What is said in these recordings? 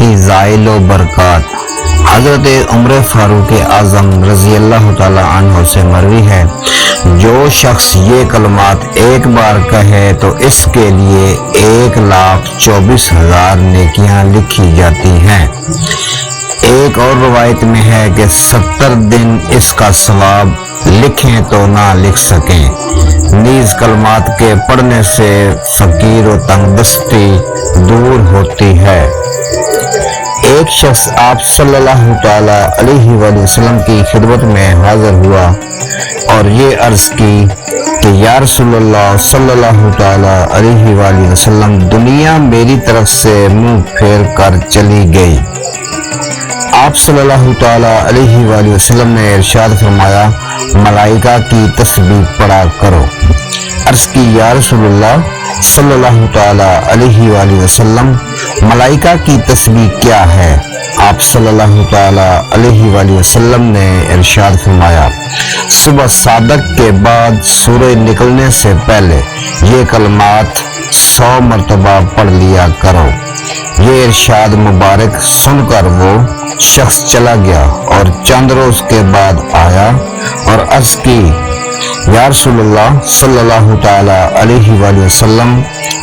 کی زائل و برکات۔ حضرت عمر فاروق اعظم رضی اللہ تعالی عنہ سے مروی ہے، جو شخص یہ کلمات ایک بار کہے تو اس کے لیے 1,24,000 نیکیاں لکھی جاتی ہیں۔ ایک اور روایت میں ہے کہ 70 دن اس کا ثواب لکھیں تو نہ لکھ سکیں۔ نیز کلمات کے پڑھنے سے فقیر و تنگ دستی دور ہوتی ہے۔ ایک شخص آپ صلی اللہ تعالی علیہ وآلہ وسلم کی خدمت میں حاضر ہوا اور یہ عرض کی کہ یا رسول اللہ صلی اللہ تعالی علیہ وآلہ وسلم، دنیا میری طرف سے منہ پھیر کر چلی گئی۔ آپ صلی اللہ تعالی علیہ وآلہ وسلم نے ارشاد فرمایا، ملائکہ کی تسبیح پڑھا کرو۔ عرض کی یا رسول اللہ صلی اللہ تعالی علیہ وآلہ وسلم، ملائکہ کی تسبیح کیا ہے؟ آپ صلی اللہ تعالی علیہ وآلہ وسلم نے ارشاد فرمایا، صبح صادق کے بعد سورج نکلنے سے پہلے یہ کلمات 100 مرتبہ پڑھ لیا کرو۔ یہ ارشاد مبارک سن کر وہ شخص چلا گیا اور چند روز کے بعد آیا اور عرض کی، یا رسول اللہ صلی اللہ تعالی علیہ وآلہ وسلم،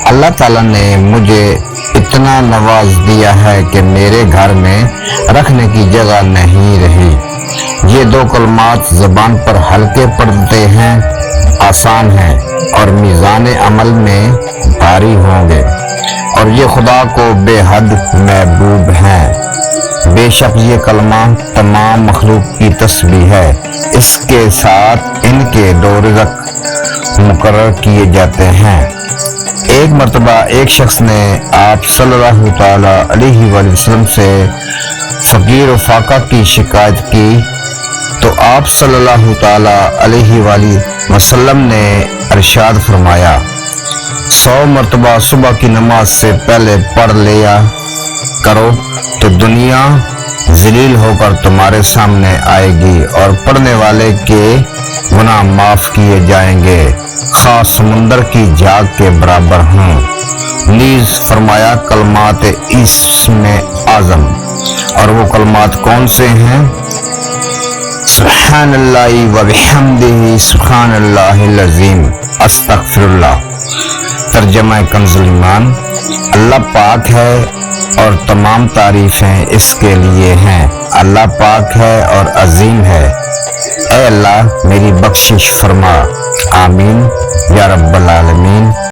اللہ تعالیٰ نے مجھے اتنا نواز دیا ہے کہ میرے گھر میں رکھنے کی جگہ نہیں رہی۔ یہ 2 کلمات زبان پر ہلکے پڑتے ہیں، آسان ہیں اور میزان عمل میں بھاری ہوں گے، اور یہ خدا کو بے حد محبوب ہیں۔ بے شک یہ کلمہ تمام مخلوق کی تسبیح ہے، اس کے ساتھ ان کے 2 رزق مقرر کیے جاتے ہیں۔ ایک مرتبہ ایک شخص نے آپ صلی اللہ تعالی علیہ وآلہ وسلم سے فقیر و فاقہ کی شکایت کی تو آپ صلی اللہ تعالی علیہ وآلہ وسلم نے ارشاد فرمایا، 100 مرتبہ صبح کی نماز سے پہلے پڑھ لیا کرو تو دنیا ذلیل ہو کر تمہارے سامنے آئے گی اور پڑھنے والے کے گناہ معاف کیے جائیں گے، خواہ سمندر کی جھاگ کے برابر ہوں۔ نیز فرمایا کلمات اسم اعظم، اور وہ کلمات کون سے ہیں؟ سبحان اللہ و بحمدہ، سبحان اللہ العظیم، استغفر اللہ۔ ترجمہ کنز ایمان، اللہ پاک ہے اور تمام تعریفیں اس کے لیے ہیں، اللہ پاک ہے اور عظیم ہے، اے اللہ میری بخشش فرما، آمین یا رب العالمین۔